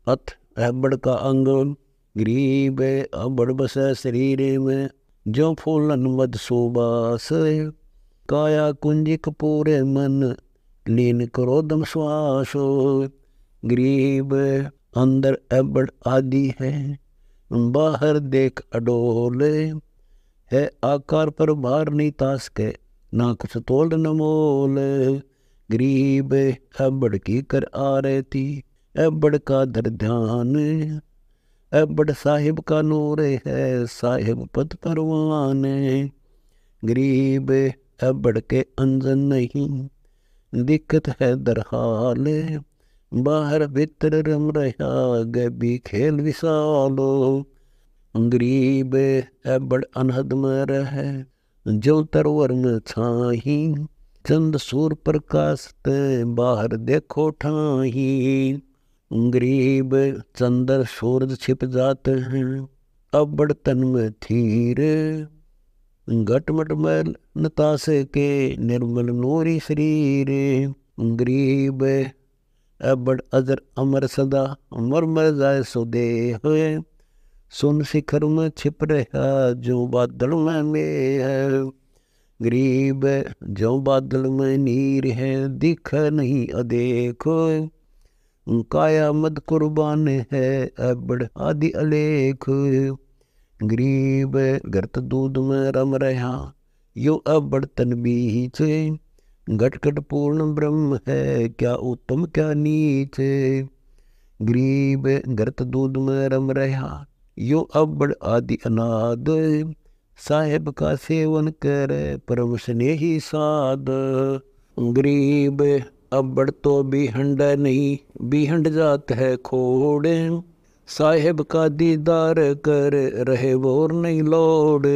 अथ अबड़ का अंग गरीब अबड़ बस शरीर में जो फूलन मद सुबास काया कुंज कपूरे मन लीन क्रोधम श्वास गरीब अंदर अबड़ आदि है बाहर देख अडोल है आकार पर भार नहीं तास के ना कुछ तोल न मोल गरीब अबड़ की कर आ रहती अबड़ का दर ध्यान अबड़ साहिब का नूर है साहिब पद परवान गरीब अबड़ के अंजन नहीं दिक्कत है दरहाल बाहर भीतर रम रहा गबी खेल विशालो गरीब अबड़ अनहद में रहे जो तरवर में छाही चंद सूर प्रकाश ते बाहर देखो ठाही गरीब चंदर सूरज छिप जाते हैं अबड़ तन में थीर घटमट मैल नतासे के निर्मल नूरी शरीर गरीब अबड़ अजर अमर सदा मर मर जाए सो देह सुन शिखर में छिप रहा जो बादल में है गरीब जो बादल में नीर है दिख नहीं अदेखो काया मद कुर्बान है अबड़ आदि अलेख गरीब गर्त दूध में रम रहा यो अबड़ तन बीच घटघट पूर्ण ब्रह्म है क्या उत्तम क्या नीच गरीब गर्त दूध में रम रहा यो अबड़ आदि अनाद साहेब का सेवन कर परम स्नेही साध गरीब अबड़ तो बिहंड नहीं बिहंड जात है खोड़ साहेब का दीदार कर रहे वोर नहीं लोड़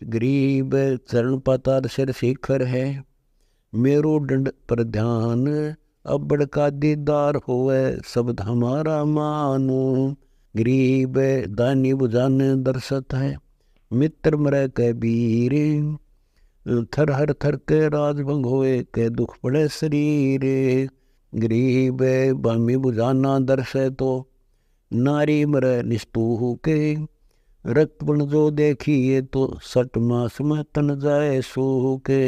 गरीब चरण पाताल सिर शिखर है मेरो दंड पर ध्यान अबड़ का दीदार होवे शब्द हमारा मानो गरीब दानी बुझान दर्शत है मित्र मर के वीर थर हर थर के राजभंग होए के दुख पड़े शरीर गरीब बामी बुझाना दर्शे तो नारी मर निस्तूह के रक्तपण जो देखिए तो सट मास में तन जाए सूह के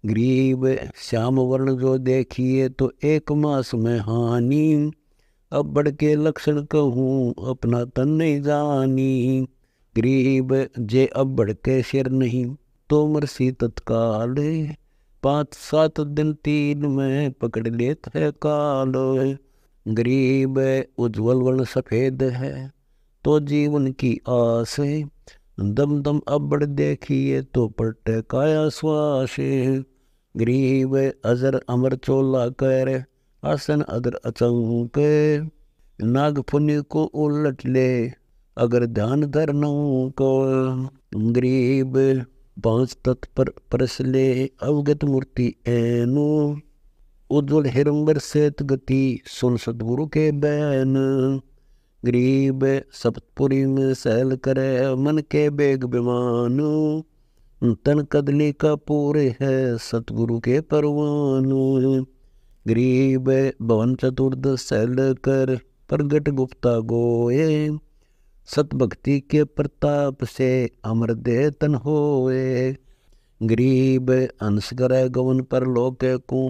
गरीब श्याम वर्ण जो देखिए तो एक मास में हानि अबड़ के लक्षण कहूँ अपना तन नहीं जानी गरीब जे अबड़ के सिर नहीं तो मरसी तत्काल 5-7 दिन 3 में पकड़ लेत है काल गरीब उज्ज्वल वर्ण सफेद है तो जीवन की आस दम दम अबड़ देखिए तो पलटे काया श्वास गरीब अजर अमर चोला कर आसन अदर अचंक नाग पुण्य को उलट ले अगर ध्यान धरनों को गरीब 5 तत्पर परस ले अवगत मूर्ति एनु उज्ज्वल हिरंबर सेत गति सुन सदगुरु के बैन गरीब सप्तपुरी में सहल करे मन के बेग विमान तन कदली का पूरे है सतगुरु के परवानु गरीब भवन चतुर्दश सहल कर प्रगट गुप्ता गोए सत भक्ति के प्रताप से अमर दे तन होए गरीब अंश करे गवन पर लोके को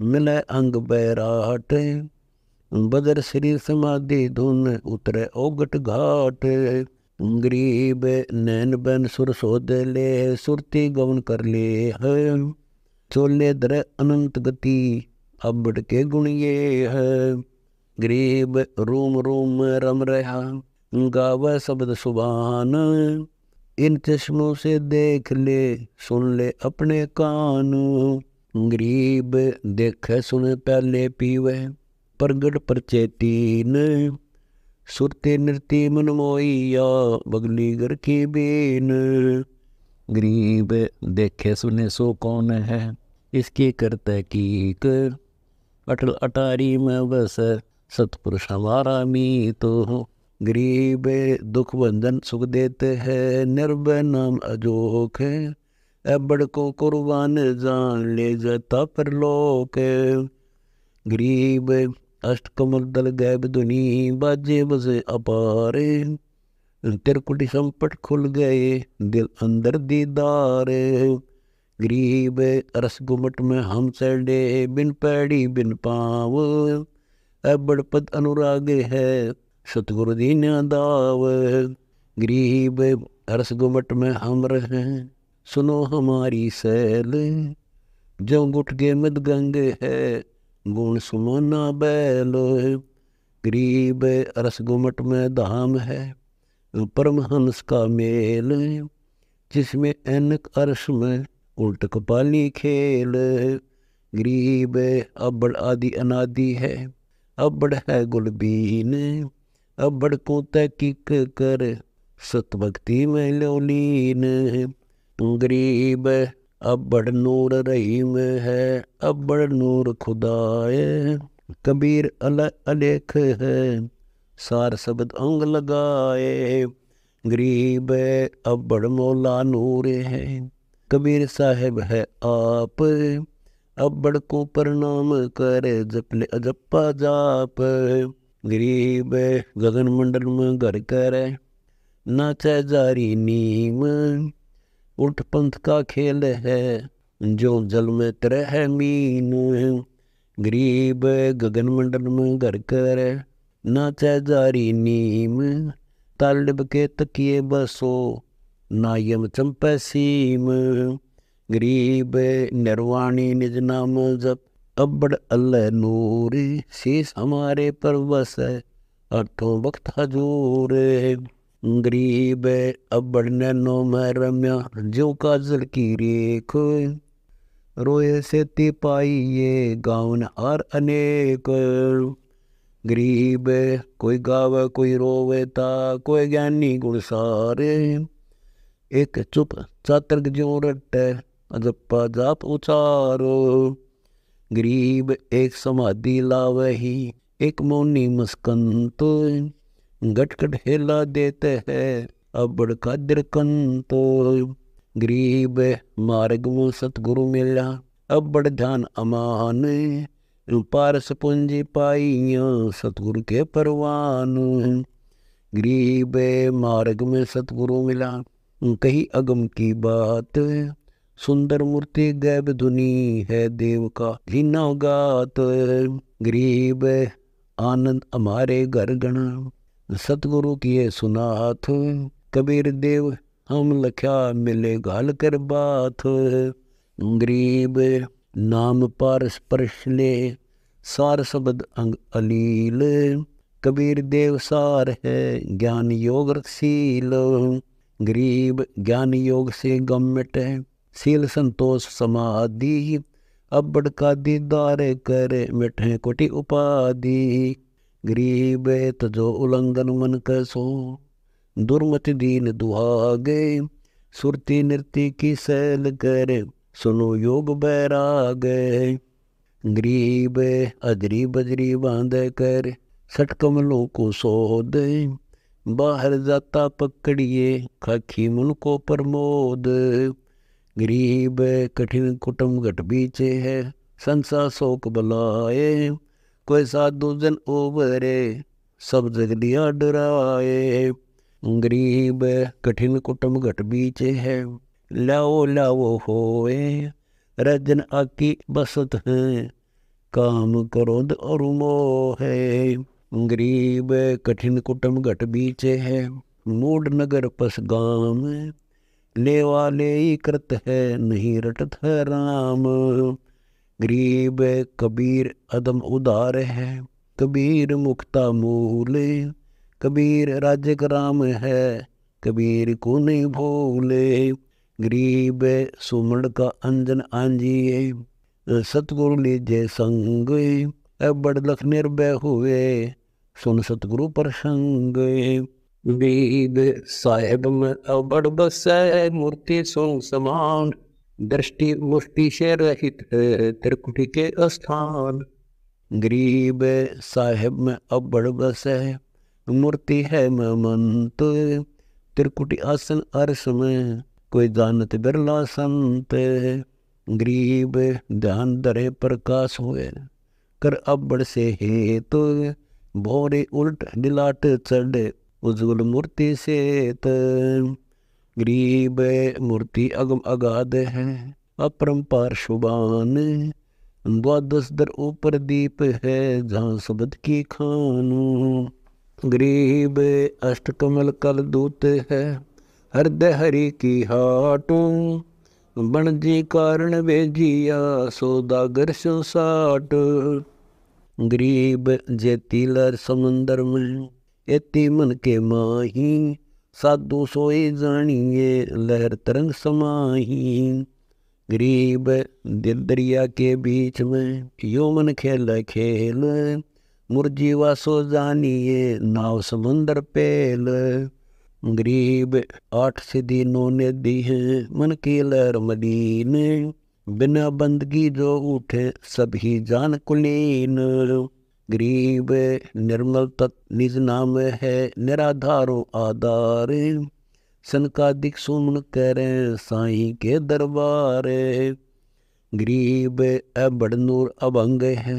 मिले अंग बैराट बदर श्री समाधि धुन उतरे ओगट घाट गरीब नैन बैन सुर सोद ले सुरती गवन कर ले है चोले दर अनंत गति अबड़ के गुण ये है गरीब रूम रूम रम रहा गावे शब्द सुभान इन चश्मों से देख ले सुन ले अपने कान गरीब देखे सुने पहले पीवे प्रगट परचेतीन सुरते नृत्य मन मोइया बगली घर की बीन गरीब देखे सुने सो कौन है इसकी करते कीक अटल अटारी में बस सतपुरुष हमारा मीत गरीब दुख बंधन सुख देते हैं निर्भय नाम अजोक है अबड़ को कुर्बान जान ले जाता पर लोक गरीब अष्ट कमल दल गैब धुनी बाजे बसे अपारे। त्रिकुटी संपट खुल गए दिल अंदर दीदार। गरीब रस गुमट में हम सड़े बिन पैड़ी बिन पाव। अबड़ पद अनुराग है सतगुरु दीन दाव। गरीब रस गुमट में हम रहे सुनो हमारी सैल। जो गुट के मद गंग है गुण सुमोना बैल। गरीब रस गुमट में धाम है परमहंस का मेल। जिसमें ऐनक अर्श में उल्ट कपाली खेल। गरीब अबड़ आदि अनादि है अबड़ है गुलबीन। अबड़ को तहकीक कर सत भक्ति में लोलीन। गरीब अबड़ नूर रहीम है अबड़ नूर खुदाए। कबीर अलेख है सार शब्द अंग लगाए। गरीब अबड़ मौला नूर है कबीर साहेब है आप। अबड़ को प्रणाम कर जपले अजप्पा जाप। गरीब गगन मंडल में घर कर नाचे जारी नीम। उठ पंथ का खेल है जो जल में तरह मीन। गरीब गगन मंडल में घर कर नाचे जारी नीम। तालिब के तकिए बसो नायम चंपे सीम। गरीब निर्वाणी निज नाम जप अबड़ अल्लाह नूर। शीस हमारे पर बस अठों वक्त हजूर। गरीब अबड़ नैनो में रम्या जो काजल की रेख। रोए से ती पाई ये गावन हार अनेक। गरीब कोई गावे कोई रोवे ता कोई ज्ञानी गुण सारे। एक चुप चातर्क ज्यों रटे अजप्पा जाप उचारो। गरीब एक समाधि लावे ही एक मौनी मस्कंत। गटगट हेला देते है अबड़ कादिर कंत। गरीब मार्ग में सतगुरु मिला अबड़ ध्यान अमान। पारस पूंजी पाइया सतगुरु के परवान। गरीब मार्ग में सतगुरु मिला कही अगम की बात। सुंदर मूर्ति गैब धुनी है देव का लीना गात। गरीब आनंद हमारे घर गणा सतगुरु किए सुनाथ। कबीर देव हम लख्या मिले घाल कर बात। गरीब नाम पारस परश ले सार शब्द अंग अलील। कबीर देव सार है ज्ञान योग रसील। गरीब ज्ञान योग से गम मिटे सील संतोष समाधि। अबड़ का दीदार कर मिठे कोटि उपाधि। गरीब तजो उल्लंघन मन कैसो दुर्मति दीन दुहागे। सुरती नृत्य की सैल कर सुनो योग बैराग। गरीब अजरी बजरी बांध कर सट कमलों को सोद। बाहर जाता पकड़िए खाखी मन को प्रमोद। गरीब कठिन कुटुम घट बीचे है संसा शोक बलाए। कोई साधु जन ओबरे सब जग दिया डराए। गरीब कठिन कुटुम घट बीचे है लाओ लाओ होए। रजन आकी बसत है काम क्रोध और मोह है। गरीब कठिन कुटुम घट बीचे है मूड नगर पस गाम। ले वाले कृत है नहीं रटत है राम। गरीब कबीर अदम उदार है कबीर मुक्ता मूल। कबीर राज्य राम है कबीर को नहीं भूले। गरीब सुमण का अंजन आंजिए सतगुरु लीजे संग। अबड़ लख निर्भय हुए सुन सतगुरु प्रसंग। गरीब साहेब में अबड़ बसे मूर्ति सुन समान। दृष्टि मुष्टि से रहित है त्रिकुटी के स्थान। गरीब साहेब में अबड़ बसे मूर्ति है महमंत। त्रिकुटी आसन अर्श में कोई जानत बिरला संत। गरीब ध्यान धरे प्रकाश हुए कर अब्बड़ से हेत, भोरे उल्ट दिलाट चढ़ उज्ज्वल मूर्ति सेत। गरीब मूर्ति अगम अगाध है, अपरंपार शुभान, द्वादश दर ऊपर दीप है, जहाँ शब्द की खान। गरीब अष्ट कमल कल दूत है, हृदय हरि की हाट, बण जी कारण बेजिया, सौदागर सो साठ। गरीब जेती लहर समुंदर में, एती मन के माही, साधु सोई जानिए, लहर तरंग समाही। गरीब दिल दरिया के बीच में, यो मन खेल खेल, मुरजीवा सो जानिए, नाव समुंदर पेल। गरीब आठ सिद्धि नौ निधि है, मन की लहर मदीन, बिना बंदगी जो उठे सभी जान कुलीन। गरीब निर्मल तत्व निज नाम है, निराधारो आधार, सनकादिक सुमन करें साईं के दरबार। गरीब अबड़ नूर अभंग है,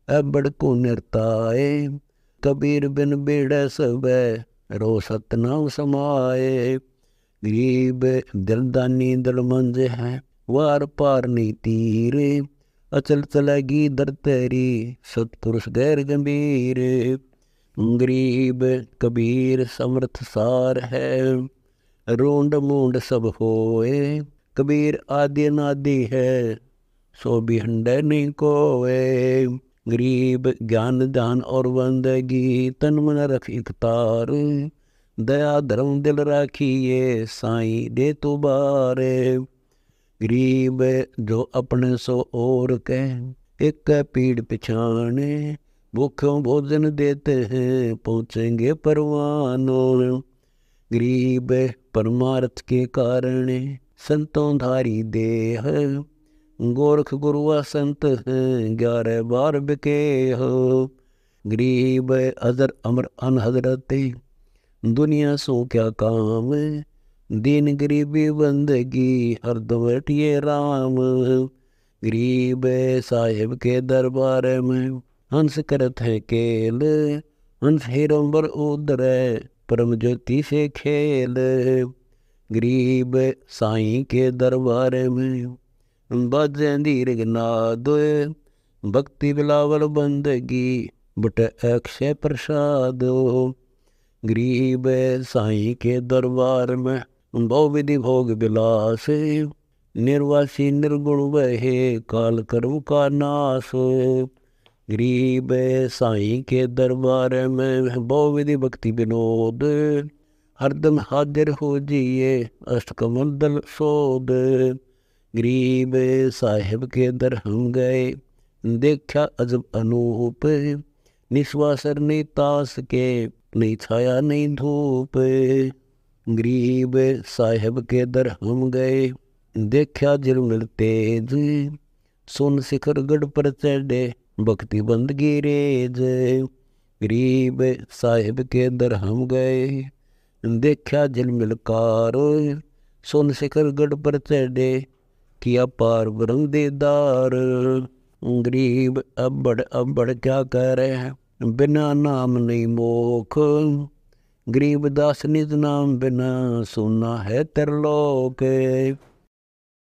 अबड़ को निर्ताए, कबीर बिन बेड़ सब रो सतनाम समाए। गरीब दिलदानी दिलमंज है, वार पार नहीं तीर, अचल चलेगी दर तेरी, सतपुरुष गैर गंभीर। गरीब कबीर समर्थ सार है, रोंड मूंड सब होए, कबीर आदि नादि है, सो भी हंडे नहीं कोए। गरीब ज्ञान ध्यान और बंदगी, तन मन रख इकतार, दया धर्म दिल राखिए, साईं दे तो बारे। गरीब जो अपने सो और कह, एक पीड़ पिछाने, भूखों भोजन देते हैं, पहुँचेंगे परवानों। गरीब परमार्थ के कारण, संतों धारी देह, गोरख गुरुआ संत हैं, 11 बार बिके हो। गरीब अजर अमर अनहजरते, दुनिया सो क्या काम, दीन गरीबी बंदगी, हरदम रटिए राम। गरीब साहिब के दरबार में, हंस करत है केल, हंस हिरंबर उदरे, परम ज्योति से खेल। गरीब साईं के दरबार में, बाजें दीर्घ नाद, भक्ति बिलावल बंदगी, बट अक्षय प्रसाद। गरीब साईं के दरबार में, बहु विधि भोग विलास, निर्वासी निर्गुण वहे, काल कर्म का नाश। गरीब साईं के दरबार में, बहु विधि भक्ति विनोद, हरदम हाजिर हो जिए, अष्टकमल दल सोद। गरीब साहिब के दर हम गए, देखा अजब अनूप, निश्वासर नहीं तास के, नहीं छाया नहीं धूप। गरीब साहिब के दर हम गए, देखा झिलमिल तेज, सुन शिखर गढ़ पर चढ़े, भक्ति बंदगी रेज। गरीब साहिब के दर हम गए, देखा झिलमिल कार, सुन शिखर गढ़ पर चढ़े, किया पार ब्रह्म दीदार। गरीब अब्बड़ अब्बड़ क्या करे, बिना नाम नहीं मोख, गरीब दास निज नाम बिना, सुना है त्रिलोक।